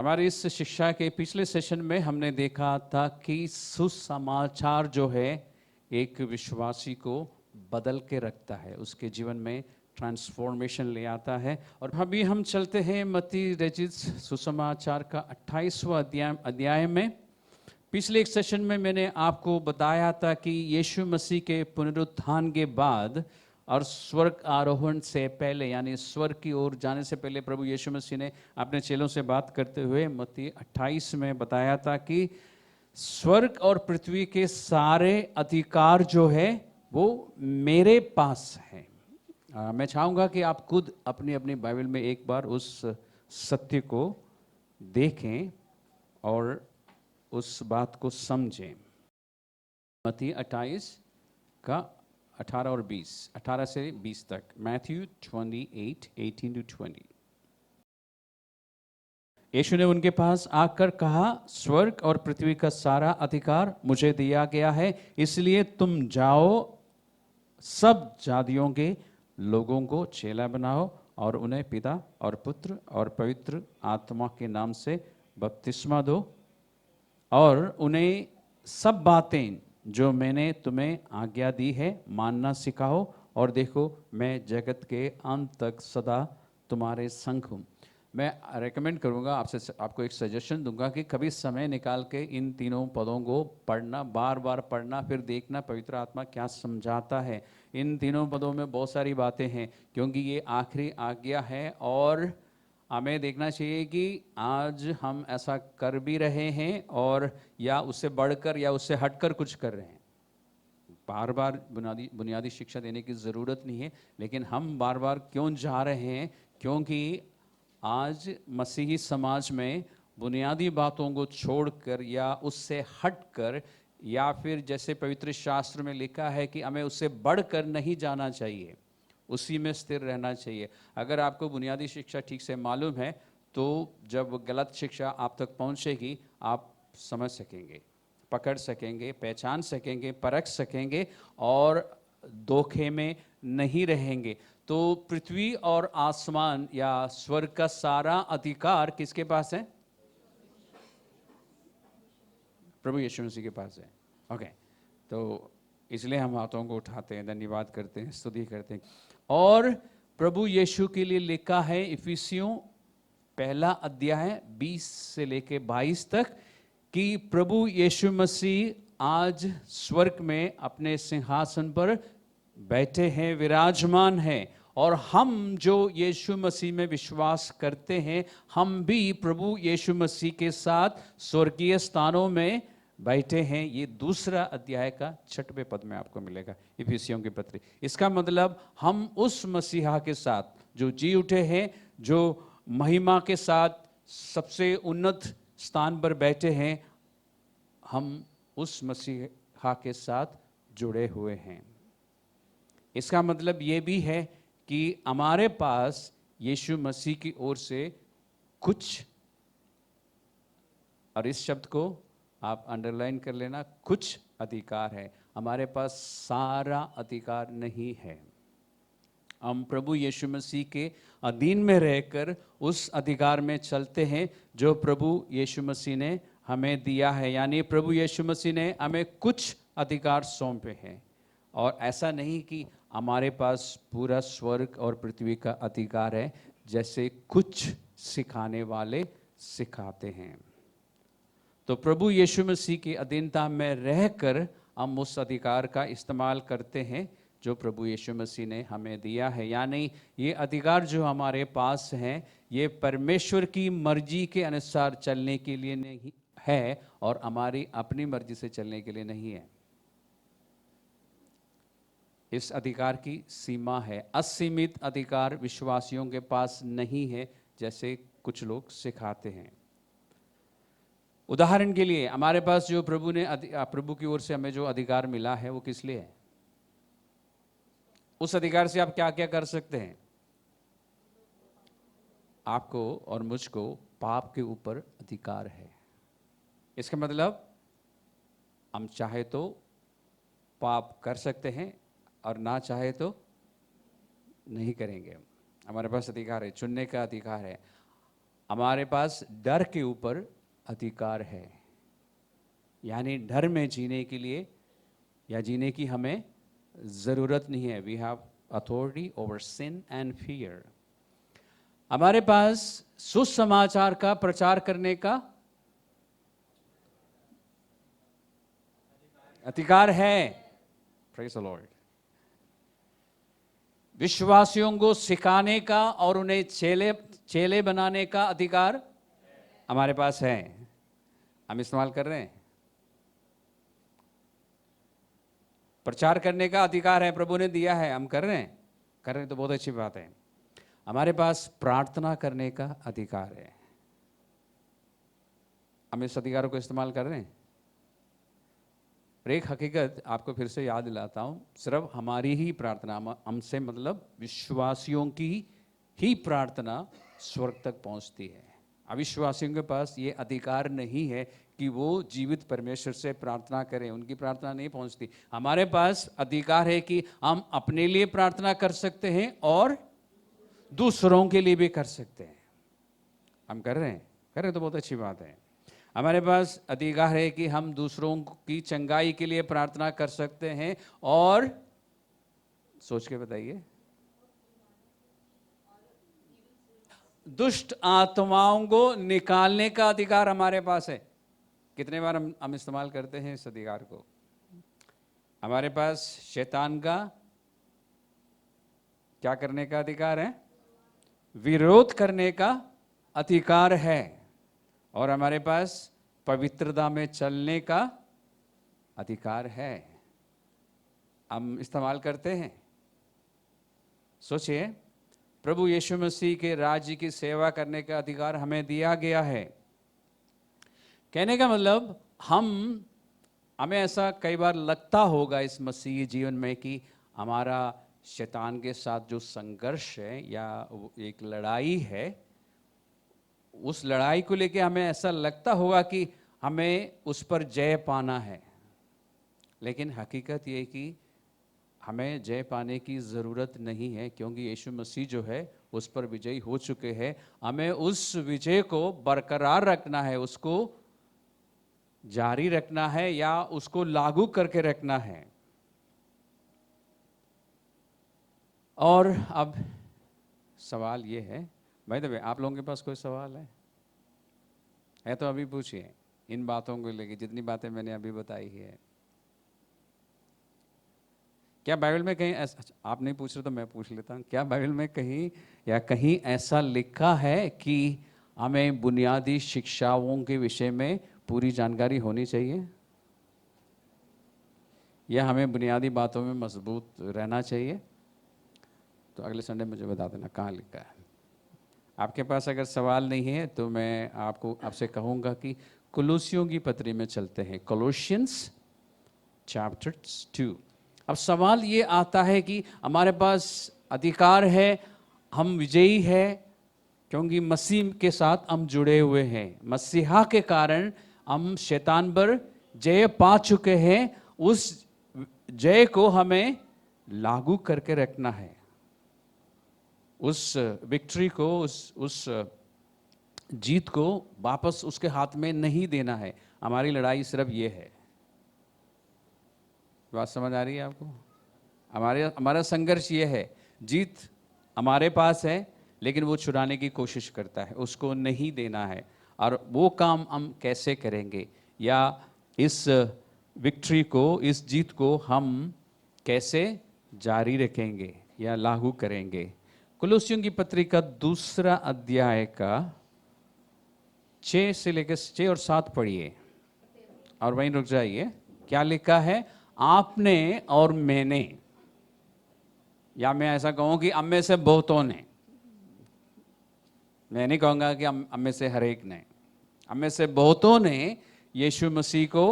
हमारी इस शिक्षा के पिछले सेशन में हमने देखा था कि सुसमाचार जो है एक विश्वासी को बदल के रखता है, उसके जीवन में ट्रांसफॉर्मेशन ले आता है। और अभी हम चलते हैं मत्ती रचित सुसमाचार का 28वां अध्याय में। पिछले एक सेशन में मैंने आपको बताया था कि यीशु मसीह के पुनरुत्थान के बाद और स्वर्ग आरोहण से पहले, यानी स्वर्ग की ओर जाने से पहले, प्रभु यीशु मसीह ने अपने चेलों से बात करते हुए मत्ती 28 में बताया था कि स्वर्ग और पृथ्वी के सारे अधिकार जो है वो मेरे पास है। मैं चाहूँगा कि आप खुद अपनी अपनी बाइबल में एक बार उस सत्य को देखें और उस बात को समझें। मत्ती 28 का 18 और 20, 18 से 20 तक, मैथ्यू 28, 18 to 20। यीशु ने उनके पास आकर कहा, स्वर्ग और पृथ्वी का सारा अधिकार मुझे दिया गया है, इसलिए तुम जाओ, सब जातियों के लोगों को चेला बनाओ और उन्हें पिता और पुत्र और पवित्र आत्मा के नाम से बपतिस्मा दो और उन्हें सब बातें जो मैंने तुम्हें आज्ञा दी है मानना सिखाओ, और देखो मैं जगत के अंत तक सदा तुम्हारे संग हूँ। मैं रेकमेंड करूँगा आपको एक सजेशन दूंगा कि कभी समय निकाल के इन तीनों पदों को पढ़ना, बार बार पढ़ना, फिर देखना पवित्र आत्मा क्या समझाता है। इन तीनों पदों में बहुत सारी बातें हैं, क्योंकि ये आखिरी आज्ञा है और हमें देखना चाहिए कि आज हम ऐसा कर भी रहे हैं और या उससे बढ़कर या उससे हटकर कुछ कर रहे हैं। बार बार बुनियादी शिक्षा देने की ज़रूरत नहीं है, लेकिन हम बार बार क्यों जा रहे हैं? क्योंकि आज मसीही समाज में बुनियादी बातों को छोड़कर या उससे हटकर, या फिर जैसे पवित्र शास्त्र में लिखा है कि हमें उससे बढ़कर नहीं जाना चाहिए, उसी में स्थिर रहना चाहिए। अगर आपको बुनियादी शिक्षा ठीक से मालूम है तो जब गलत शिक्षा आप तक पहुंचेगी आप समझ सकेंगे, पकड़ सकेंगे, पहचान सकेंगे, परख सकेंगे और धोखे में नहीं रहेंगे। तो पृथ्वी और आसमान या स्वर्ग का सारा अधिकार किसके पास है? प्रभु यीशु मसीह के पास है। ओके, तो इसलिए हम हाथों को उठाते हैं, धन्यवाद करते हैं, स्तुति करते हैं। और प्रभु यीशु के लिए लिखा है इफिसियों पहला अध्याय 20 से लेके 22 तक कि प्रभु यीशु मसीह आज स्वर्ग में अपने सिंहासन पर बैठे हैं, विराजमान हैं, और हम जो यीशु मसीह में विश्वास करते हैं, हम भी प्रभु यीशु मसीह के साथ स्वर्गीय स्थानों में बैठे हैं। ये दूसरा अध्याय का 6वें पद में आपको मिलेगा, इफिसियों की पत्री। इसका मतलब हम उस मसीहा के साथ जो जी उठे हैं, जो महिमा के साथ सबसे उन्नत स्थान पर बैठे हैं, हम उस मसीहा के साथ जुड़े हुए हैं। इसका मतलब ये भी है कि हमारे पास यीशु मसीह की ओर से कुछ, और इस शब्द को आप अंडरलाइन कर लेना, कुछ अधिकार है। हमारे पास सारा अधिकार नहीं है। हम प्रभु यीशु मसीह के अधीन में रहकर उस अधिकार में चलते हैं जो प्रभु यीशु मसीह ने हमें दिया है। यानी प्रभु यीशु मसीह ने हमें कुछ अधिकार सौंपे हैं, और ऐसा नहीं कि हमारे पास पूरा स्वर्ग और पृथ्वी का अधिकार है, जैसे कुछ सिखाने वाले सिखाते हैं। तो प्रभु यीशु मसीह की अधीनता में रहकर हम उस अधिकार का इस्तेमाल करते हैं जो प्रभु यीशु मसीह ने हमें दिया है। यानी ये अधिकार जो हमारे पास हैं, ये परमेश्वर की मर्जी के अनुसार चलने के लिए नहीं है और हमारी अपनी मर्जी से चलने के लिए नहीं है। इस अधिकार की सीमा है। असीमित अधिकार विश्वासियों के पास नहीं है, जैसे कुछ लोग सिखाते हैं। उदाहरण के लिए, हमारे पास जो प्रभु की ओर से हमें जो अधिकार मिला है वो किस लिए है? उस अधिकार से आप क्या क्या कर सकते हैं? आपको और मुझको पाप के ऊपर अधिकार है। इसका मतलब हम चाहे तो पाप कर सकते हैं और ना चाहे तो नहीं करेंगे। हमारे पास अधिकार है, चुनने का अधिकार है। हमारे पास डर के ऊपर अधिकार है, यानी डर में जीने के लिए या जीने की हमें ज़रूरत नहीं है। We have authority over sin and fear. हमारे पास सुसमाचार का प्रचार करने का अधिकार है। Praise the Lord. विश्वासियों को सिखाने का और उन्हें चेले बनाने का अधिकार हमारे पास है। हम इस्तेमाल कर रहे हैं। प्रचार करने का अधिकार है, प्रभु ने दिया है, हम कर रहे हैं तो बहुत अच्छी बात है। हमारे पास प्रार्थना करने का अधिकार है। हम इस अधिकार को इस्तेमाल कर रहे हैं। और एक हकीकत आपको फिर से याद दिलाता हूं, सिर्फ हमारी ही प्रार्थना, हमसे मतलब विश्वासियों की ही प्रार्थना स्वर्ग तक पहुंचती है। अविश्वासियों के पास ये अधिकार नहीं है कि वो जीवित परमेश्वर से प्रार्थना करें, उनकी प्रार्थना नहीं पहुंचती। हमारे पास अधिकार है कि हम अपने लिए प्रार्थना कर सकते हैं और दूसरों के लिए भी कर सकते हैं। हम कर रहे हैं तो बहुत अच्छी बात है। हमारे पास अधिकार है कि हम दूसरों की चंगाई के लिए प्रार्थना कर सकते हैं और सोच के बताइए, दुष्ट आत्माओं को निकालने का अधिकार हमारे पास है। कितने बार हम इस्तेमाल करते हैं इस अधिकार को। हमारे पास शैतान का क्या करने का अधिकार है? विरोध करने का अधिकार है। और हमारे पास पवित्रता में चलने का अधिकार है। हम इस्तेमाल करते हैं। सोचिए, प्रभु यीशु मसीह के राज्य की सेवा करने का अधिकार हमें दिया गया है। कहने का मतलब हमें ऐसा कई बार लगता होगा इस मसीही जीवन में कि हमारा शैतान के साथ जो संघर्ष है या एक लड़ाई है, उस लड़ाई को लेके हमें ऐसा लगता होगा कि हमें उस पर जय पाना है। लेकिन हकीकत ये कि हमें जय पाने की ज़रूरत नहीं है, क्योंकि यीशु मसीह जो है उस पर विजयी हो चुके हैं। हमें उस विजय को बरकरार रखना है, उसको जारी रखना है या उसको लागू करके रखना है। और अब सवाल ये है, भाई दबे आप लोगों के पास कोई सवाल है तो अभी पूछिए। इन बातों को लेके जितनी बातें मैंने अभी बताई है, क्या बाइबल में कहीं ऐसा, आप नहीं पूछ रहे तो मैं पूछ लेता हूँ, क्या बाइबल में कहीं ऐसा लिखा है कि हमें बुनियादी शिक्षाओं के विषय में पूरी जानकारी होनी चाहिए या हमें बुनियादी बातों में मजबूत रहना चाहिए? तो अगले संडे मुझे बता देना कहाँ लिखा है। आपके पास अगर सवाल नहीं है तो मैं आपसे कहूँगा कि कुलुसियों की पत्री में चलते हैं, कोलोसियंस चैप्टर 2। अब सवाल ये आता है कि हमारे पास अधिकार है, हम विजयी है क्योंकि मसीह के साथ हम जुड़े हुए हैं। मसीहा के कारण हम शैतान पर जय पा चुके हैं। उस जय को हमें लागू करके रखना है, उस विक्ट्री को, उस जीत को वापस उसके हाथ में नहीं देना है। हमारी लड़ाई सिर्फ ये है। बात समझ आ रही है आपको? हमारा संघर्ष ये है, जीत हमारे पास है लेकिन वो छुड़ाने की कोशिश करता है, उसको नहीं देना है। और वो काम हम कैसे करेंगे या इस विक्ट्री को, इस जीत को हम कैसे जारी रखेंगे या लागू करेंगे? कुलुसियों की पत्री का 2 अध्याय का 6 से लेकर 6 और 7 पढ़िए और वहीं रुक जाइए। क्या लिखा है? आपने और मैंने, या मैं ऐसा कहूं कि हम में से बहुतों ने, मैं नहीं कहूंगा कि हम में से हर एक ने, हम में से बहुतों ने यीशु मसीह को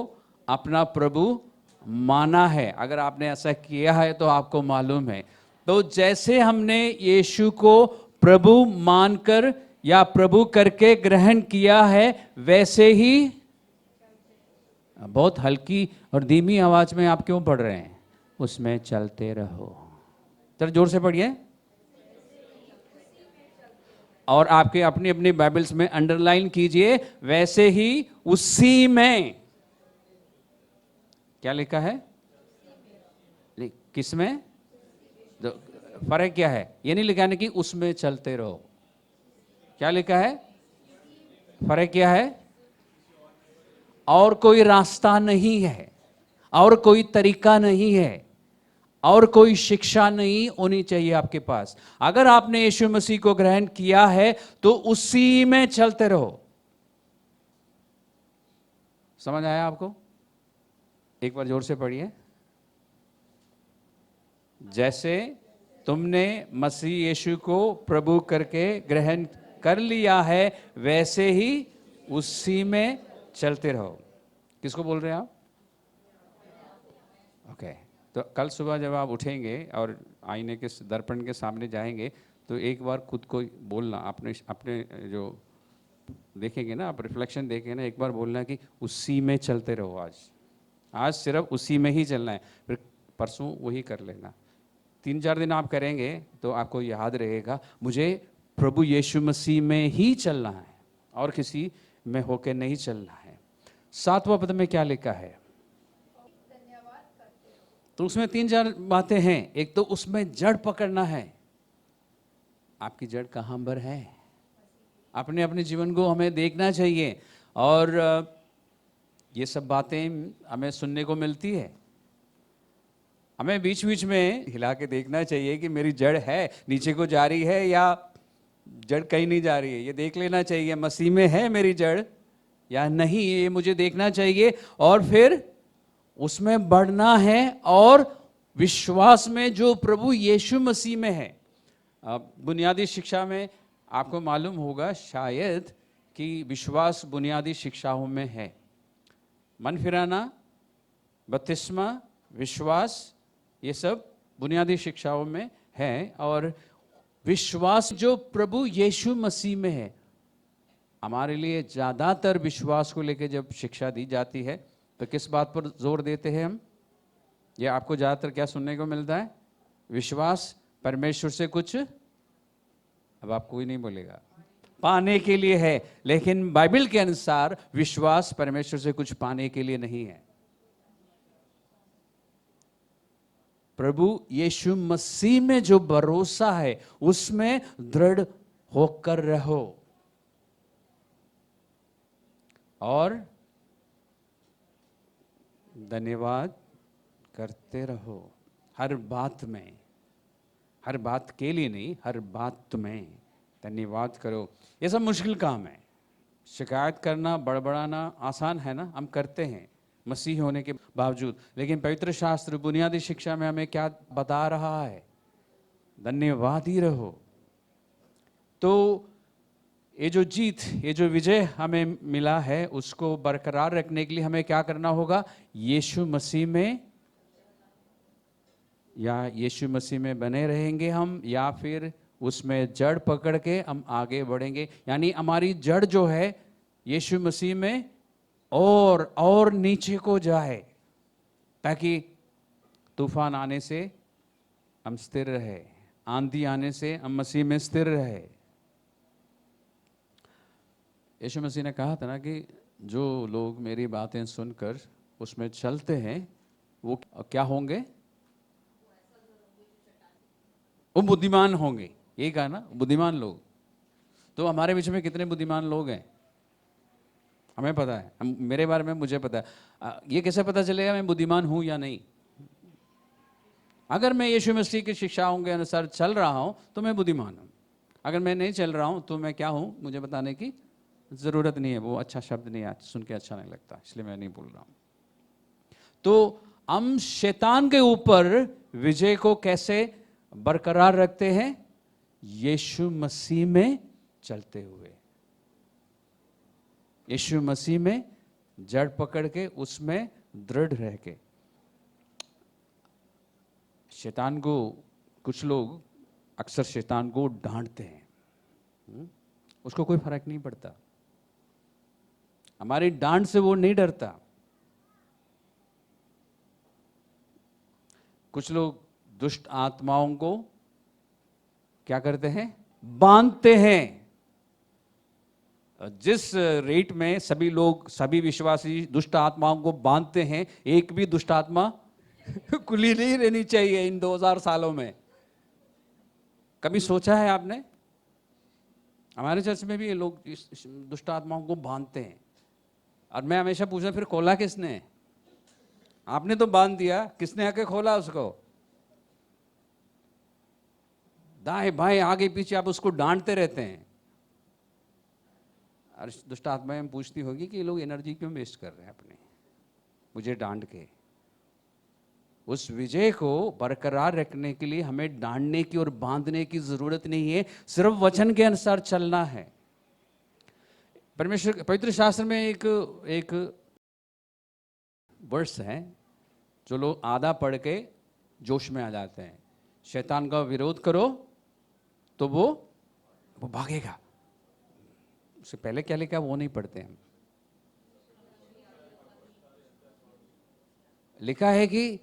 अपना प्रभु माना है। अगर आपने ऐसा किया है तो आपको मालूम है। तो जैसे हमने यीशु को प्रभु मानकर या प्रभु करके ग्रहण किया है, वैसे ही, बहुत हल्की और धीमी आवाज में आप क्यों पढ़ रहे हैं? उसमें चलते रहो। जरा जोर से पढ़िए। और आपके अपनी अपनी बाइबल्स में अंडरलाइन कीजिए, वैसे ही उसी में। क्या लिखा है? किस में? फर्क क्या है? ये नहीं लिखा है कि उसमें चलते रहो। क्या लिखा है? फर्क क्या है? और कोई रास्ता नहीं है, और कोई तरीका नहीं है, और कोई शिक्षा नहीं होनी चाहिए आपके पास। अगर आपने यीशु मसीह को ग्रहण किया है तो उसी में चलते रहो। समझ आया आपको? एक बार जोर से पढ़िए। जैसे तुमने मसीह यीशु को प्रभु करके ग्रहण कर लिया है, वैसे ही उसी में चलते रहो। किसको बोल रहे हैं आप? ओके। तो कल सुबह जब आप उठेंगे और आईने के दर्पण के सामने जाएंगे तो एक बार खुद को बोलना, अपने अपने जो देखेंगे ना, आप रिफ्लेक्शन देखेंगे ना, एक बार बोलना कि उसी में चलते रहो। आज सिर्फ उसी में ही चलना है, फिर परसों वही कर लेना। 3-4 दिन आप करेंगे तो आपको याद रहेगा, मुझे प्रभु यीशु मसीह में ही चलना है और किसी में होकर नहीं चलना है। 7वां पद में क्या लिखा है? तो उसमें 3-4 बातें हैं। एक तो उसमें जड़ पकड़ना है। आपकी जड़ कहाँ पर है? अपने अपने जीवन को हमें देखना चाहिए, और ये सब बातें हमें सुनने को मिलती है। हमें बीच बीच में हिला के देखना चाहिए कि मेरी जड़ है, नीचे को जा रही है या जड़ कहीं नहीं जा रही है। ये देख लेना चाहिए, मसीह में है मेरी जड़ या नहीं, ये मुझे देखना चाहिए। और फिर उसमें बढ़ना है, और विश्वास में जो प्रभु यीशु मसीह में है। बुनियादी शिक्षा में आपको मालूम होगा शायद कि विश्वास बुनियादी शिक्षाओं में है। मन फिराना, बपतिस्मा, विश्वास, ये सब बुनियादी शिक्षाओं में है। और विश्वास जो प्रभु यीशु मसीह में है, हमारे लिए ज़्यादातर विश्वास को लेकर जब शिक्षा दी जाती है तो किस बात पर जोर देते हैं हम? ये आपको ज़्यादातर क्या सुनने को मिलता है? विश्वास परमेश्वर से कुछ, अब आप कोई नहीं बोलेगा, पाने के लिए है। लेकिन बाइबल के अनुसार विश्वास परमेश्वर से कुछ पाने के लिए नहीं है। प्रभु यीशु मसीह में जो भरोसा है उसमें दृढ़ होकर रहो, और धन्यवाद करते रहो हर बात में। हर बात के लिए नहीं, हर बात में धन्यवाद करो। ये सब मुश्किल काम है। शिकायत करना, बड़बड़ाना आसान है ना, हम करते हैं मसीह होने के बावजूद। लेकिन पवित्र शास्त्र बुनियादी शिक्षा में हमें क्या बता रहा है? धन्यवाद ही रहो। तो ये जो जीत, ये जो विजय हमें मिला है, उसको बरकरार रखने के लिए हमें क्या करना होगा? यीशु मसीह में, या यीशु मसीह में बने रहेंगे हम, या फिर उसमें जड़ पकड़ के हम आगे बढ़ेंगे। यानी हमारी जड़ जो है यीशु मसीह में और नीचे को जाए, ताकि तूफान आने से हम स्थिर रहे, आंधी आने से हम मसीह में स्थिर रहे। यीशु मसीह ने कहा था ना कि जो लोग मेरी बातें सुनकर उसमें चलते हैं वो क्या होंगे? वो बुद्धिमान होंगे। यही कहा ना, बुद्धिमान लोग। तो हमारे बीच में कितने बुद्धिमान लोग हैं हमें पता है। मेरे बारे में मुझे पता है। ये कैसे पता चलेगा मैं बुद्धिमान हूं या नहीं? अगर मैं यीशु मसीह की शिक्षाओं के अनुसार चल रहा हूं तो मैं बुद्धिमान हूं। अगर मैं नहीं चल रहा हूं तो मैं क्या हूं, मुझे बताने की जरूरत नहीं है। वो अच्छा शब्द नहीं है, सुन के अच्छा नहीं लगता, इसलिए मैं नहीं बोल रहा हूं। तो हम शैतान के ऊपर विजय को कैसे बरकरार रखते हैं? यीशु मसीह में चलते हुए, यीशु मसीह में जड़ पकड़ के उसमें दृढ़ रह के। शैतान को, कुछ लोग अक्सर शैतान को डांटते हैं, उसको कोई फर्क नहीं पड़ता। हमारी डांट से वो नहीं डरता। कुछ लोग दुष्ट आत्माओं को क्या करते हैं? बांधते हैं। जिस रेट में सभी लोग, सभी विश्वासी दुष्ट आत्माओं को बांधते हैं, एक भी दुष्ट आत्मा खुली नहीं रहनी चाहिए इन 2000 सालों में। कभी सोचा है आपने? हमारे चर्च में भी ये लोग इस दुष्ट आत्माओं को बांधते हैं, और मैं हमेशा पूछा फिर खोला किसने? आपने तो बांध दिया, किसने आके खोला उसको? दाएं बाएं आगे पीछे आप उसको डांटते रहते हैं, और दुष्ट आत्माएं पूछती होगी कि ये लोग एनर्जी क्यों वेस्ट कर रहे हैं अपने, मुझे डांट के। उस विजय को बरकरार रखने के लिए हमें डांटने की और बांधने की जरूरत नहीं है, सिर्फ वचन के अनुसार चलना है। परमेश्वर पवित्र शास्त्र में एक वर्स है जो लोग आधा पढ़ के जोश में आ जाते हैं। शैतान का विरोध करो तो वो भागेगा। उससे पहले क्या लिखा वो नहीं पढ़ते हम। लिखा है कि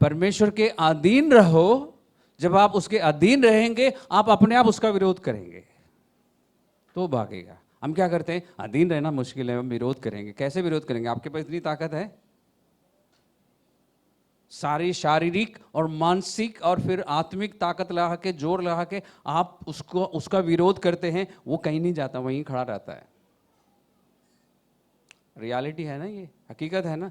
परमेश्वर के अधीन रहो, जब आप उसके अधीन रहेंगे आप अपने आप उसका विरोध करेंगे तो भागेगा। हम क्या करते हैं, अधीन रहना मुश्किल है, हम विरोध करेंगे। कैसे विरोध करेंगे? आपके पास इतनी ताकत है? सारी शारीरिक और मानसिक और फिर आत्मिक ताकत लगा के, जोर लगा के आप उसका विरोध करते हैं, वो कहीं नहीं जाता, वहीं खड़ा रहता है। रियलिटी है ना, ये हकीकत है ना।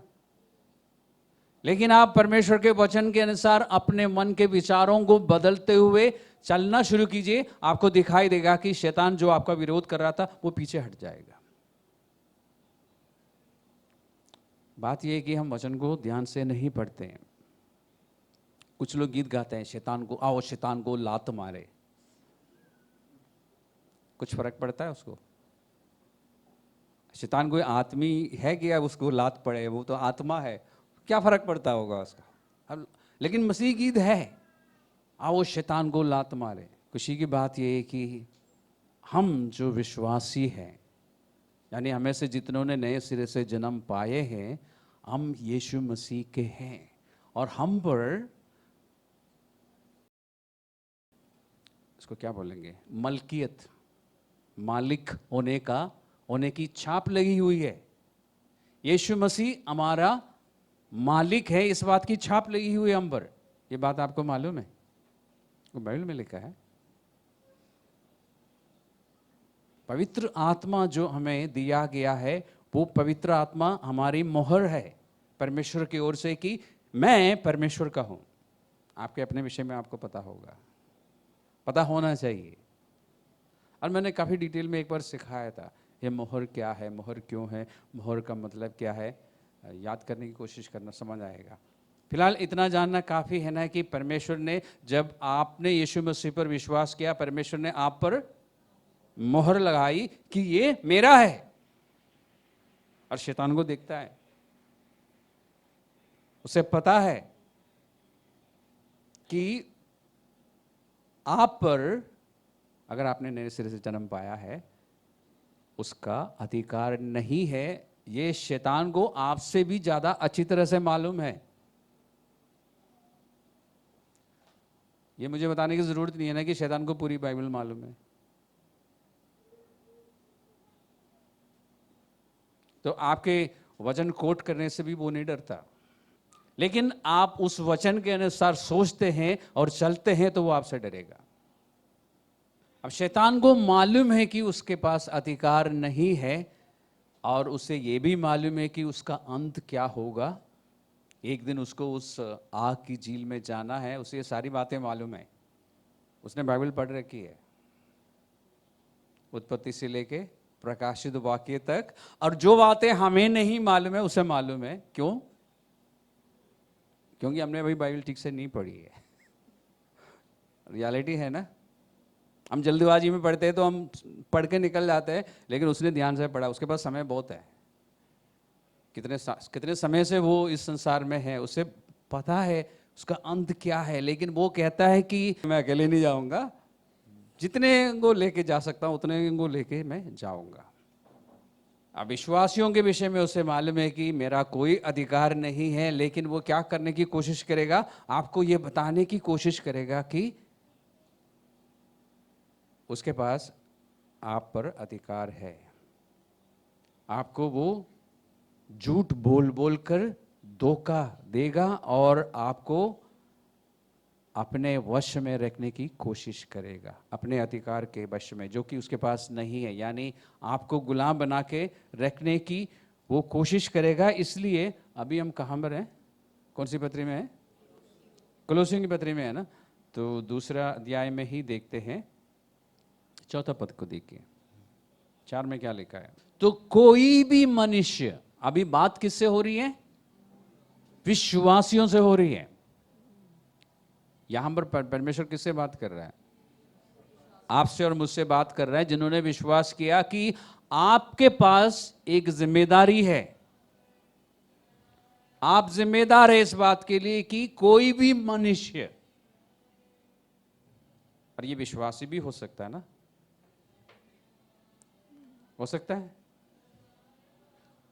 लेकिन आप परमेश्वर के वचन के अनुसार अपने मन के विचारों को बदलते हुए चलना शुरू कीजिए, आपको दिखाई देगा कि शैतान जो आपका विरोध कर रहा था वो पीछे हट जाएगा। बात यह है कि हम वचन को ध्यान से नहीं पढ़ते हैं। कुछ लोग गीत गाते हैं, शैतान को आओ शैतान को लात मारे। कुछ फर्क पड़ता है उसको? शैतान कोई आदमी है कि अब उसको लात पड़े? वो तो आत्मा है, क्या फर्क पड़ता होगा उसका? लेकिन मसीह गीत है, आओ शैतान को लात मारे। खुशी की बात यह है कि हम जो विश्वासी हैं, यानी हमें से जितनों ने नए सिरे से जन्म पाए हैं, हम यीशु मसीह के हैं, और हम पर इसको क्या बोलेंगे, मलकियत, मालिक होने की छाप लगी हुई है। यीशु मसीह हमारा मालिक है, इस बात की छाप लगी हुई है हम पर। ये बात आपको मालूम है? वो बाइबल में लिखा है। पवित्र आत्मा जो हमें दिया गया है, वो पवित्र आत्मा हमारी मोहर है परमेश्वर की ओर से कि मैं परमेश्वर का हूं। आपके अपने विषय में आपको पता होगा, पता होना चाहिए। और मैंने काफ़ी डिटेल में एक बार सिखाया था, ये मोहर क्या है, मोहर क्यों है, मोहर का मतलब क्या है। याद करने की कोशिश करना, समझ आएगा। फिलहाल इतना जानना काफ़ी है ना कि परमेश्वर ने, जब आपने यीशु मसीह पर विश्वास किया, परमेश्वर ने आप पर मोहर लगाई कि ये मेरा है। और शैतान को देखता है, उसे पता है कि आप पर, अगर आपने नए सिरे से जन्म पाया है, उसका अधिकार नहीं है। ये शैतान को आपसे भी ज्यादा अच्छी तरह से मालूम है। ये मुझे बताने की जरूरत नहीं है ना कि शैतान को पूरी बाइबल मालूम है। तो आपके वचन कोट करने से भी वो नहीं डरता। लेकिन आप उस वचन के अनुसार सोचते हैं और चलते हैं तो वो आपसे डरेगा। अब शैतान को मालूम है कि उसके पास अधिकार नहीं है, और उसे ये भी मालूम है कि उसका अंत क्या होगा। एक दिन उसको उस आग की झील में जाना है, उसे ये सारी बातें मालूम है। उसने बाइबल पढ़ रखी है, उत्पत्ति से लेके प्रकाशित वाक्य तक। और जो बातें हमें नहीं मालूम है उसे मालूम है। क्यों? क्योंकि हमने अभी बाइबल ठीक से नहीं पढ़ी है। रियलिटी है ना। हम जल्दबाजी में पढ़ते हैं तो हम पढ़ के निकल जाते हैं, लेकिन उसने ध्यान से पढ़ा, उसके पास समय बहुत है। कितने समय से वो इस संसार में है, उसे पता है उसका अंत क्या है। लेकिन वो कहता है कि मैं अकेले नहीं जाऊंगा, जितने को लेके जा सकता हूं उतने को लेके मैं जाऊंगा। अब विश्वासियों के विषय में उसे मालूम है कि मेरा कोई अधिकार नहीं है, लेकिन वो क्या करने की कोशिश करेगा, आपको ये बताने की कोशिश करेगा कि उसके पास आप पर अधिकार है। आपको वो झूठ बोल बोल कर धोखा देगा और आपको अपने वश में रखने की कोशिश करेगा, अपने अधिकार के वश में, जो कि उसके पास नहीं है। यानी आपको गुलाम बना के रखने की वो कोशिश करेगा। इसलिए अभी हम कहाँ पर हैं, कौन सी पत्री में है? कोलोसियों की पत्री में है ना। तो दूसरा अध्याय में ही देखते हैं, चौथा पद को देखिए, 4 में क्या लिखा है? तो कोई भी मनुष्य, अभी बात किससे हो रही है? विश्वासियों से हो रही है। यहां पर परमेश्वर किससे बात कर रहा है? आपसे और मुझसे बात कर रहा है, जिन्होंने विश्वास किया कि आपके पास एक जिम्मेदारी है। आप जिम्मेदार है इस बात के लिए कि कोई भी मनुष्य, और ये विश्वासी भी हो सकता है ना, हो सकता है,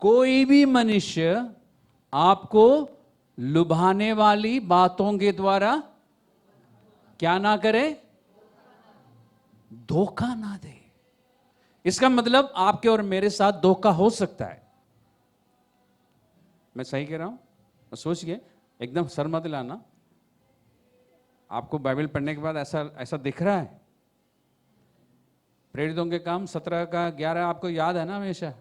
कोई भी मनुष्य आपको लुभाने वाली बातों के द्वारा क्या ना करे, धोखा ना दे। इसका मतलब आपके और मेरे साथ धोखा हो सकता है। मैं सही कह रहा हूं? सोचिए, एकदम सर मत लाना। आपको बाइबल पढ़ने के बाद ऐसा दिख रहा है? प्रेरितों के काम 17 का 11 आपको याद है ना? हमेशा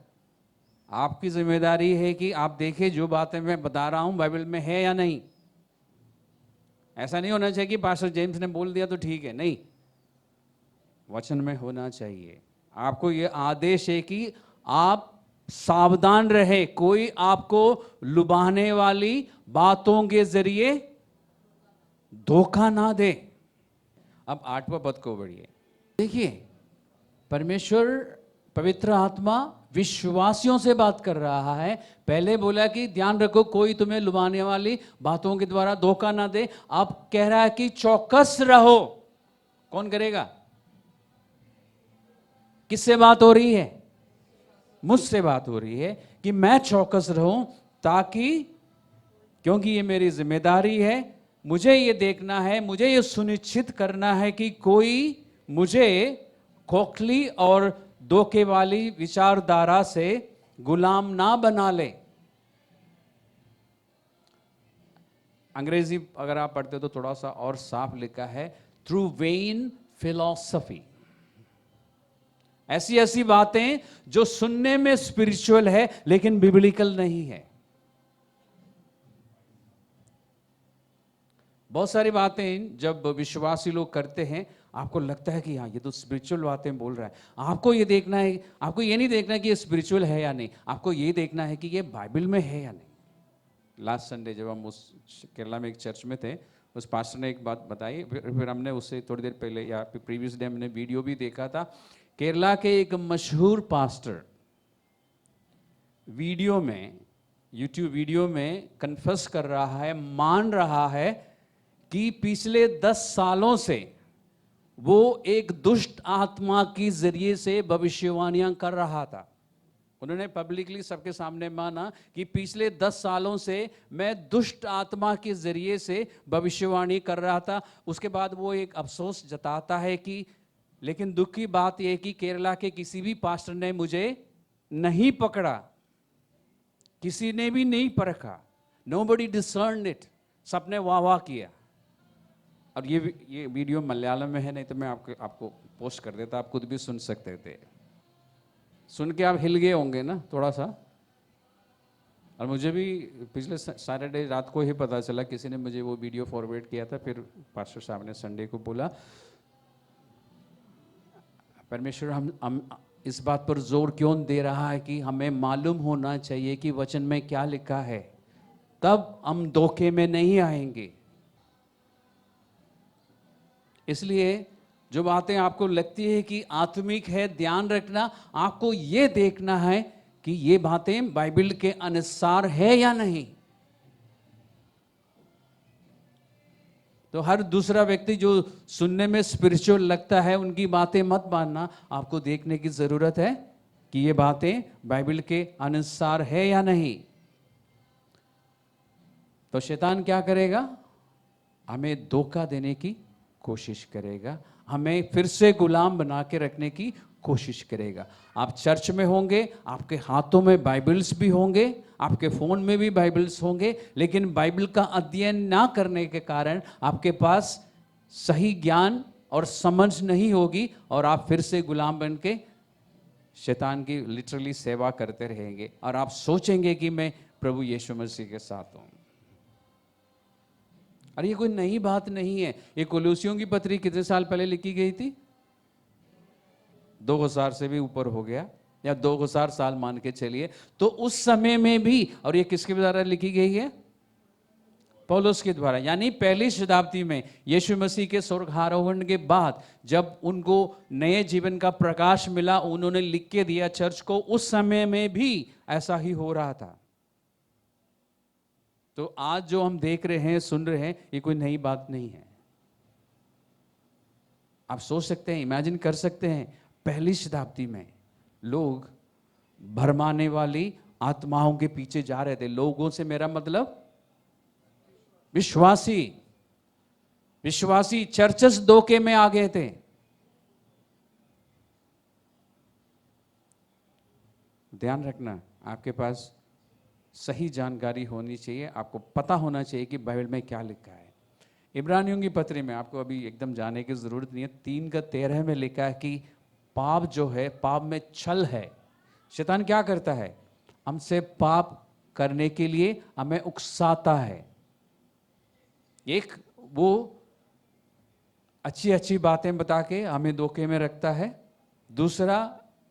आपकी जिम्मेदारी है कि आप देखें जो बातें मैं बता रहा हूं बाइबल में है या नहीं। ऐसा नहीं होना चाहिए कि पास्टर जेम्स ने बोल दिया तो ठीक है, नहीं, वचन में होना चाहिए। आपको यह आदेश है कि आप सावधान रहे, कोई आपको लुभाने वाली बातों के जरिए धोखा ना दे। अब 8वां पद को बढ़िए, देखिए, परमेश्वर पवित्र आत्मा विश्वासियों से बात कर रहा है। पहले बोला कि ध्यान रखो कोई तुम्हें लुभाने वाली बातों के द्वारा धोखा ना दे। अब कह रहा है कि चौकस रहो। कौन करेगा? किससे बात हो रही है? मुझसे बात हो रही है कि मैं चौकस रहूं, ताकि, क्योंकि ये मेरी जिम्मेदारी है, मुझे ये देखना है, मुझे ये सुनिश्चित करना है कि कोई मुझे खोखली और धोखे वाली विचारधारा से गुलाम ना बना ले। अंग्रेजी अगर आप पढ़ते हो तो थोड़ा सा और साफ लिखा है, थ्रू वेन फिलॉसफी। ऐसी ऐसी बातें जो सुनने में स्पिरिचुअल है लेकिन बिब्लिकल नहीं है। बहुत सारी बातें जब विश्वासी लोग करते हैं, आपको लगता है कि हाँ ये तो स्पिरिचुअल बातें बोल रहा है। आपको ये देखना है, आपको ये नहीं देखना कि ये स्पिरिचुअल है या नहीं, आपको ये देखना है कि ये बाइबल में है या नहीं। लास्ट संडे जब हम उस केरला में एक चर्च में थे, उस पास्टर ने एक बात बताई, फिर हमने उससे थोड़ी देर पहले या प्रीवियस डे हमने वीडियो भी देखा था। केरला के एक मशहूर पास्टर वीडियो में, यूट्यूब वीडियो में कन्फेस कर रहा है, मान रहा है कि पिछले 10 सालों से वो एक दुष्ट आत्मा की जरिए से भविष्यवाणियां कर रहा था। उन्होंने पब्लिकली सबके सामने माना कि पिछले 10 सालों से मैं दुष्ट आत्मा के जरिए से भविष्यवाणी कर रहा था। उसके बाद वो एक अफसोस जताता है कि लेकिन दुख की बात यह कि केरला के किसी भी पास्टर ने मुझे नहीं पकड़ा, किसी ने भी नहीं परखा। Nobody discerned it. सबने वाह वाह किया। और ये वीडियो मलयालम में है, नहीं तो मैं आपको पोस्ट कर देता, आप खुद भी सुन सकते थे। सुन के आप हिल गए होंगे ना थोड़ा सा। और मुझे भी पिछले सैटरडे रात को ही पता चला, किसी ने मुझे वो वीडियो फॉरवर्ड किया था। फिर पास्टर साहब ने संडे को बोला। परमेश्वर हम इस बात पर जोर क्यों दे रहा है कि हमें मालूम होना चाहिए कि वचन में क्या लिखा है, तब हम धोखे में नहीं आएंगे। इसलिए जो बातें आपको लगती है कि आत्मिक है, ध्यान रखना, आपको ये देखना है कि ये बातें बाइबल के अनुसार है या नहीं। तो हर दूसरा व्यक्ति जो सुनने में स्पिरिचुअल लगता है, उनकी बातें मत मानना। आपको देखने की जरूरत है कि ये बातें बाइबल के अनुसार है या नहीं। तो शैतान क्या करेगा? हमें धोखा देने की कोशिश करेगा, हमें फिर से गुलाम बना के रखने की कोशिश करेगा। आप चर्च में होंगे, आपके हाथों में बाइबल्स भी होंगे, आपके फ़ोन में भी बाइबल्स होंगे, लेकिन बाइबल का अध्ययन ना करने के कारण आपके पास सही ज्ञान और समझ नहीं होगी और आप फिर से गुलाम बन के शैतान की लिटरली सेवा करते रहेंगे और आप सोचेंगे कि मैं प्रभु यीशु मसीह के साथ हूं। और ये कोई नई बात नहीं है। ये कोलोसियों की पत्री कितने साल पहले लिखी गई थी? 2000 से भी ऊपर हो गया, या 2000 साल मान के चलिए। तो उस समय में भी, और ये किसके द्वारा लिखी गई है? पौलुस के द्वारा। यानी पहली शताब्दी में यीशु मसीह के स्वर्गारोहण के बाद जब उनको नए जीवन का प्रकाश मिला, उन्होंने लिख के दिया चर्च को। उस समय में भी ऐसा ही हो रहा था। तो आज जो हम देख रहे हैं, सुन रहे हैं, ये कोई नई बात नहीं है। आप सोच सकते हैं, इमेजिन कर सकते हैं, पहली शताब्दी में लोग भरमाने वाली आत्माओं के पीछे जा रहे थे। लोगों से मेरा मतलब विश्वासी। विश्वासी चर्चेस धोखे में आ गए थे। ध्यान रखना, आपके पास सही जानकारी होनी चाहिए, आपको पता होना चाहिए कि बाइबल में क्या लिखा है। इब्रानियों की पत्री में आपको अभी एकदम जाने की जरूरत नहीं है, 3:13 में लिखा है कि पाप जो है, पाप में छल है। शैतान क्या करता है? हमसे पाप करने के लिए हमें उकसाता है। एक, वो अच्छी अच्छी बातें बता के हमें धोखे में रखता है। दूसरा,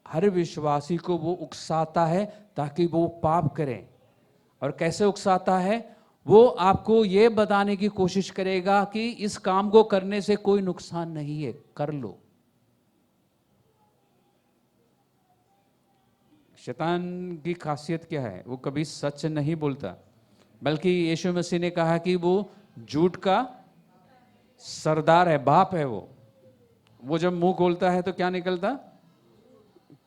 हर विश्वासी को वो उकसाता है ताकि वो पाप करें। और कैसे उकसाता है? वो आपको ये बताने की कोशिश करेगा कि इस काम को करने से कोई नुकसान नहीं है, कर लो। शैतान की खासियत क्या है? वो कभी सच नहीं बोलता, बल्कि यीशु मसीह ने कहा कि वो झूठ का सरदार है, बाप है। वो जब मुंह खोलता है तो क्या निकलता?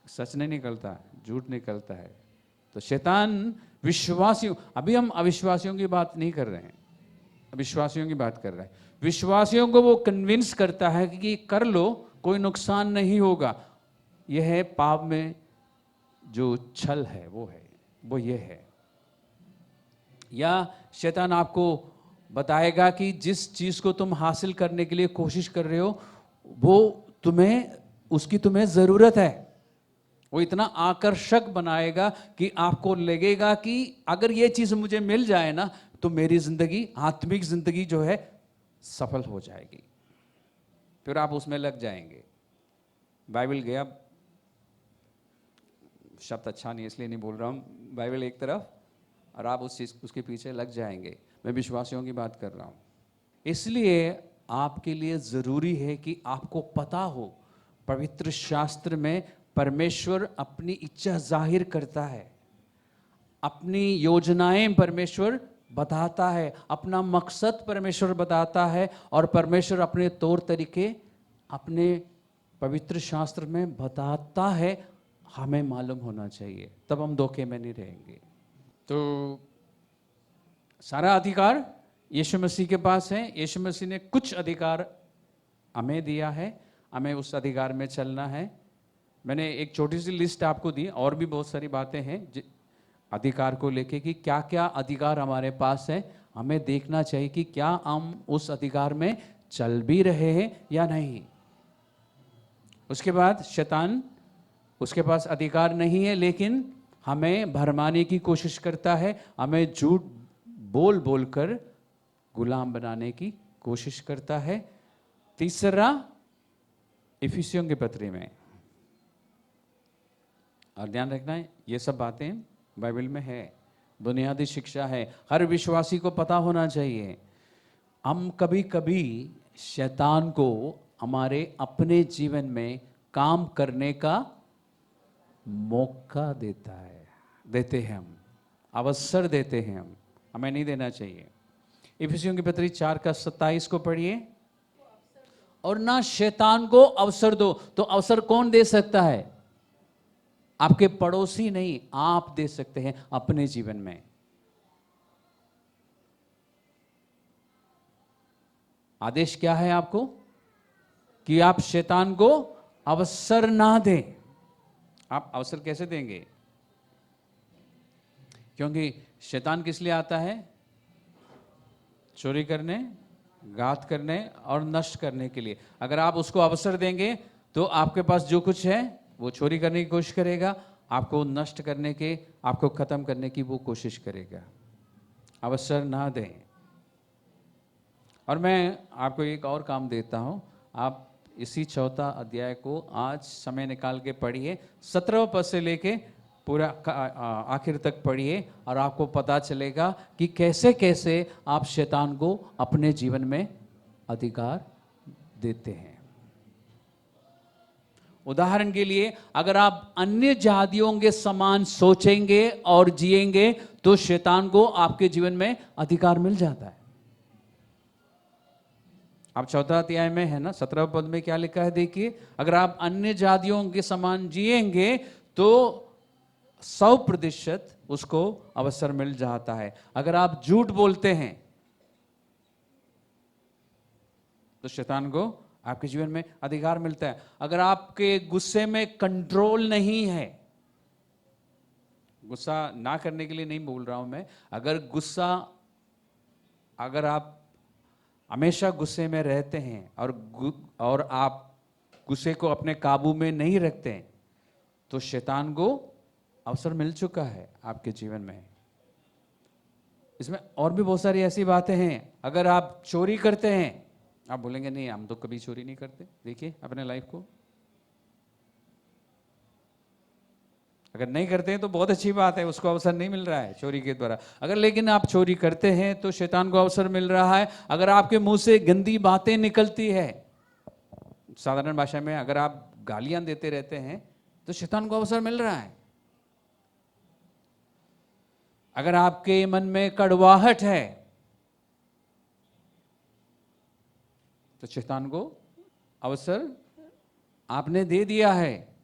सच नहीं निकलता, झूठ निकलता है। तो शैतान विश्वासियों, अभी हम अविश्वासियों की बात नहीं कर रहे हैं, विश्वासियों की बात कर रहे हैं। विश्वासियों को वो कन्विंस करता है कि कर लो, कोई नुकसान नहीं होगा। यह है पाप में जो छल है, वो ये है। या शैतान आपको बताएगा कि जिस चीज को तुम हासिल करने के लिए कोशिश कर रहे हो, वो उसकी तुम्हें जरूरत है। वो इतना आकर्षक बनाएगा कि आपको लगेगा कि अगर ये चीज मुझे मिल जाए ना, तो मेरी जिंदगी, आत्मिक जिंदगी जो है, सफल हो जाएगी। फिर आप उसमें लग जाएंगे। बाइबल गया, शब्द अच्छा नहीं इसलिए नहीं बोल रहा हूं, बाइबल एक तरफ और आप उसके पीछे लग जाएंगे। मैं विश्वासियों की बात कर रहा हूं। इसलिए आपके लिए जरूरी है कि आपको पता हो, पवित्र शास्त्र में परमेश्वर अपनी इच्छा जाहिर करता है, अपनी योजनाएं परमेश्वर बताता है, अपना मकसद परमेश्वर बताता है, और परमेश्वर अपने तौर तरीके अपने पवित्र शास्त्र में बताता है। हमें मालूम होना चाहिए, तब हम धोखे में नहीं रहेंगे। तो सारा अधिकार यीशु मसीह के पास है। यीशु मसीह ने कुछ अधिकार हमें दिया है, हमें उस अधिकार में चलना है। मैंने एक छोटी सी लिस्ट आपको दी, और भी बहुत सारी बातें हैं अधिकार को लेके कि क्या क्या अधिकार हमारे पास है। हमें देखना चाहिए कि क्या हम उस अधिकार में चल भी रहे हैं या नहीं। उसके बाद शैतान, उसके पास अधिकार नहीं है, लेकिन हमें भरमाने की कोशिश करता है, हमें झूठ बोल बोल कर गुलाम बनाने की कोशिश करता है। तीसरा, इफिसियों की पत्री में, और ध्यान रखना है ये सब बातें बाइबल में है, बुनियादी शिक्षा है, हर विश्वासी को पता होना चाहिए। हम कभी कभी शैतान को हमारे अपने जीवन में काम करने का मौका देते हैं, हम अवसर देते हैं, हमें नहीं देना चाहिए। इफिसियों की पत्री 4:27 को पढ़िए। और ना शैतान को अवसर दो। तो अवसर कौन दे सकता है? आपके पड़ोसी नहीं, आप दे सकते हैं अपने जीवन में। आदेश क्या है आपको? कि आप शैतान को अवसर ना दें। आप अवसर कैसे देंगे? क्योंकि शैतान किस लिए आता है? चोरी करने, घात करने और नष्ट करने के लिए। अगर आप उसको अवसर देंगे तो आपके पास जो कुछ है वो चोरी करने की कोशिश करेगा, आपको नष्ट करने के, आपको खत्म करने की वो कोशिश करेगा। अवसर ना दें। और मैं आपको एक और काम देता हूं, आप इसी 4 अध्याय को आज समय निकाल के पढ़िए, 17वें पद से लेके पूरा आखिर तक पढ़िए और आपको पता चलेगा कि कैसे कैसे आप शैतान को अपने जीवन में अधिकार देते हैं। उदाहरण के लिए, अगर आप अन्य जातियों के समान सोचेंगे और जिएंगे तो शैतान को आपके जीवन में अधिकार मिल जाता है। आप 4 अध्याय में है ना, 17वें पद में क्या लिखा है देखिए, अगर आप अन्य जातियों के समान जिएंगे तो 100% उसको अवसर मिल जाता है। अगर आप झूठ बोलते हैं तो शैतान को आपके जीवन में अधिकार मिलता है। अगर आपके गुस्से में कंट्रोल नहीं है, गुस्सा ना करने के लिए नहीं बोल रहा हूं मैं, अगर आप हमेशा गुस्से में रहते हैं और आप गुस्से को अपने काबू में नहीं रखते हैं तो शैतान को अवसर मिल चुका है आपके जीवन में। इसमें और भी बहुत सारी ऐसी बातें हैं। अगर आप चोरी करते हैं, आप बोलेंगे नहीं हम तो कभी चोरी नहीं करते। देखिए अपने लाइफ को, अगर नहीं करते हैं तो बहुत अच्छी बात है, उसको अवसर नहीं मिल रहा है चोरी के द्वारा। अगर लेकिन आप चोरी करते हैं तो शैतान को अवसर मिल रहा है। अगर आपके मुंह से गंदी बातें निकलती है, साधारण भाषा में अगर आप गालियां देते रहते हैं तो शैतान को अवसर मिल रहा है। अगर आपके मन में कड़वाहट है तो शैतान को अवसर आपने दे दिया है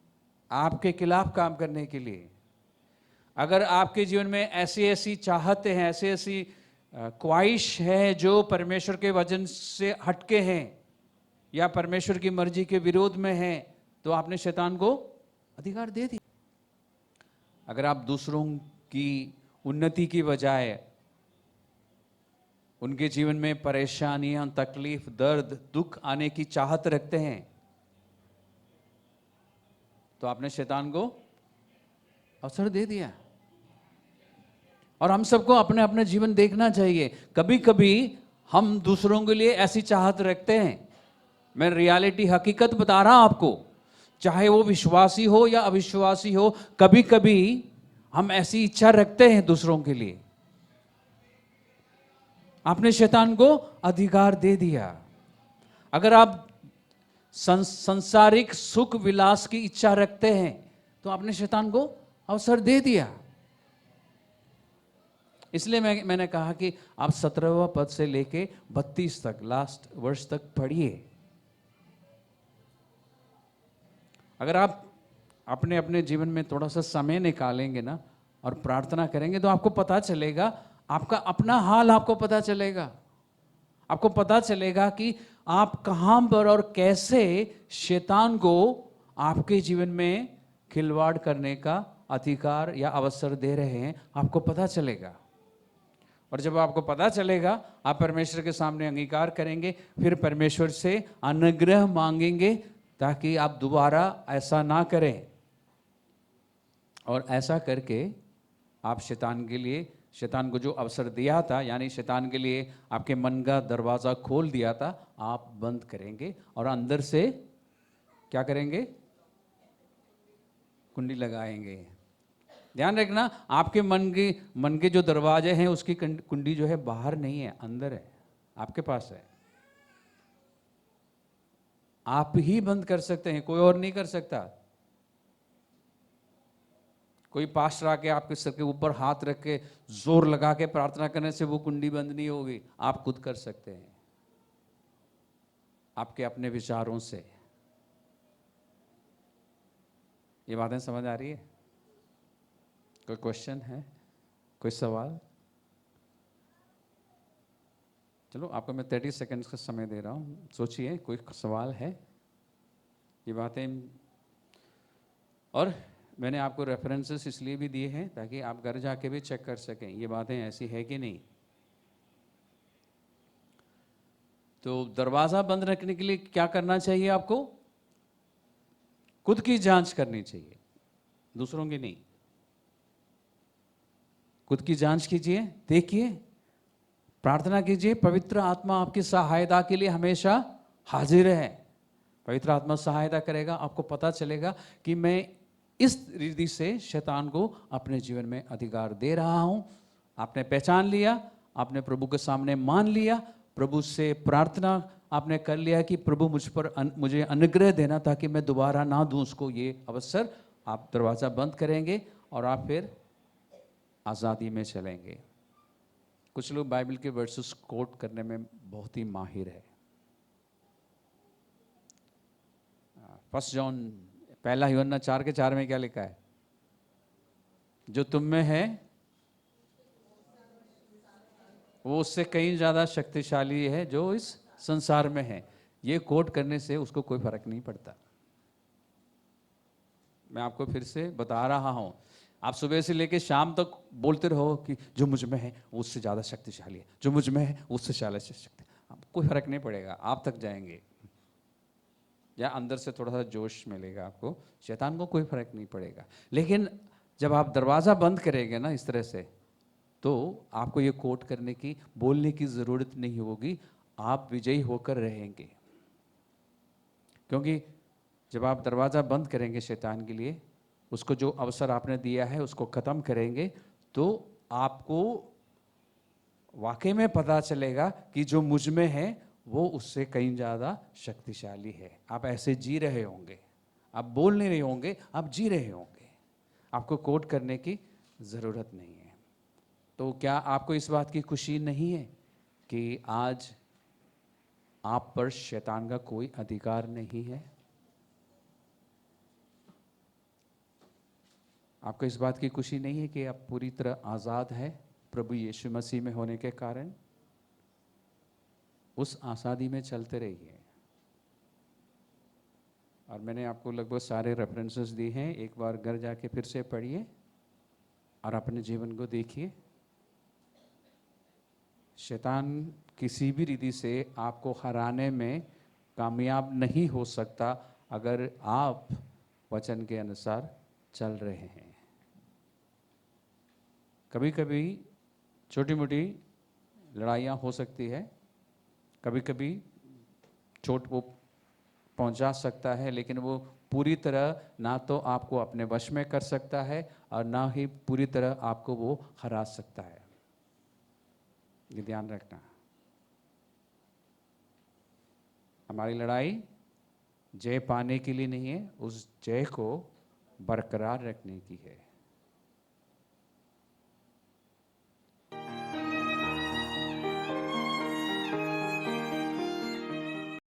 आपके खिलाफ काम करने के लिए। अगर आपके जीवन में ऐसी ऐसी चाहते हैं, ऐसी ऐसी ख्वाहिश है जो परमेश्वर के वचन से हटके हैं या परमेश्वर की मर्जी के विरोध में है, तो आपने शैतान को अधिकार दे दिया। अगर आप दूसरों की उन्नति की बजाय उनके जीवन में परेशानियां, तकलीफ, दर्द, दुख आने की चाहत रखते हैं तो आपने शैतान को अवसर दे दिया। और हम सबको अपने अपने जीवन देखना चाहिए। कभी कभी हम दूसरों के लिए ऐसी चाहत रखते हैं, मैं रियलिटी हकीकत बता रहा हूं आपको, चाहे वो विश्वासी हो या अविश्वासी हो, कभी कभी हम ऐसी इच्छा रखते हैं दूसरों के लिए। आपने शैतान को अधिकार दे दिया। अगर आप संसारिक सुख विलास की इच्छा रखते हैं तो आपने शैतान को अवसर दे दिया। इसलिए मैंने कहा कि आप 17वें पद से लेके 32 तक, लास्ट वर्ष तक पढ़िए। अगर आप अपने अपने जीवन में थोड़ा सा समय निकालेंगे ना और प्रार्थना करेंगे तो आपको पता चलेगा, आपका अपना हाल आपको पता चलेगा। आपको पता चलेगा कि आप कहां पर और कैसे शैतान को आपके जीवन में खिलवाड़ करने का अधिकार या अवसर दे रहे हैं, आपको पता चलेगा। और जब आपको पता चलेगा, आप परमेश्वर के सामने अंगीकार करेंगे, फिर परमेश्वर से अनुग्रह मांगेंगे ताकि आप दोबारा ऐसा ना करें। और ऐसा करके आप शैतान को जो अवसर दिया था, यानी शैतान के लिए आपके मन का दरवाज़ा खोल दिया था, आप बंद करेंगे और अंदर से क्या करेंगे? कुंडी लगाएंगे। ध्यान रखना, आपके मन के जो दरवाजे हैं उसकी कुंडी जो है बाहर नहीं है, अंदर है, आपके पास है। आप ही बंद कर सकते हैं, कोई और नहीं कर सकता। कोई पास्टर आके आपके सर के ऊपर हाथ रख के जोर लगा के प्रार्थना करने से वो कुंडी बंद नहीं होगी। आप खुद कर सकते हैं, आपके अपने विचारों से। ये बातें समझ आ रही है? कोई क्वेश्चन है, कोई सवाल? चलो आपको मैं 30 सेकंड्स का समय दे रहा हूँ, सोचिए कोई सवाल है। ये बातें, और मैंने आपको रेफरेंसेस इसलिए भी दिए हैं ताकि आप घर जाके भी चेक कर सकें ये बातें ऐसी है कि नहीं। तो दरवाज़ा बंद रखने के लिए क्या करना चाहिए आपको? खुद की जांच करनी चाहिए, दूसरों की नहीं। खुद की जांच कीजिए, देखिए, प्रार्थना कीजिए, पवित्र आत्मा आपकी सहायता के लिए हमेशा हाजिर है। पवित्र आत्मा सहायता करेगा, आपको पता चलेगा कि मैं इस रीति से शैतान को अपने जीवन में अधिकार दे रहा हूं। आपने पहचान लिया, आपने प्रभु के सामने मान लिया, प्रभु से प्रार्थना आपने कर लिया कि प्रभु मुझे अनुग्रह देना ताकि मैं दोबारा ना दूं उसको ये अवसर। आप दरवाज़ा बंद करेंगे और आप फिर आज़ादी में चलेंगे। कुछ लोग बाइबल के वर्सेस कोट करने में बहुत ही माहिर है। 1 जॉन 1 यूहन्ना 4:4 में क्या लिखा है? जो तुम में है वो उससे कहीं ज़्यादा शक्तिशाली है जो इस संसार में है। ये कोट करने से उसको कोई फर्क नहीं पड़ता। मैं आपको फिर से बता रहा हूं, आप सुबह से लेकर शाम तक बोलते रहो कि जो मुझ में है वो उससे ज़्यादा शक्तिशाली है, जो मुझ में है उससे ज़्यादा शक्ति, कोई फर्क नहीं पड़ेगा, आप तक जाएंगे या अंदर से थोड़ा सा जोश मिलेगा आपको, शैतान को कोई फर्क नहीं पड़ेगा। लेकिन जब आप दरवाज़ा बंद करेंगे ना इस तरह से, तो आपको ये कोट करने की, बोलने की ज़रूरत नहीं होगी, आप विजयी होकर रहेंगे। क्योंकि जब आप दरवाज़ा बंद करेंगे शैतान के लिए, उसको जो अवसर आपने दिया है उसको ख़त्म करेंगे, तो आपको वाकई में पता चलेगा कि जो मुझ में है वो उससे कहीं ज़्यादा शक्तिशाली है। आप ऐसे जी रहे होंगे, आप बोल नहीं रहे होंगे, आप जी रहे होंगे, आपको कोट करने की ज़रूरत नहीं है। तो क्या आपको इस बात की खुशी नहीं है कि आज आप पर शैतान का कोई अधिकार नहीं है? आपको इस बात की खुशी नहीं है कि आप पूरी तरह आज़ाद है प्रभु यीशु मसीह में होने के कारण? उस आज़ादी में चलते रहिए। और मैंने आपको लगभग सारे रेफरेंसेस दिए हैं, एक बार घर जाके फिर से पढ़िए और अपने जीवन को देखिए। शैतान किसी भी रीति से आपको हराने में कामयाब नहीं हो सकता अगर आप वचन के अनुसार चल रहे हैं। कभी कभी छोटी मोटी लड़ाइयाँ हो सकती है, कभी कभी चोट वो पहुंचा सकता है, लेकिन वो पूरी तरह ना तो आपको अपने वश में कर सकता है और ना ही पूरी तरह आपको वो हरा सकता है। ये ध्यान रखना। हमारी लड़ाई जय पाने के लिए नहीं है, उस जय को बरकरार रखने की है।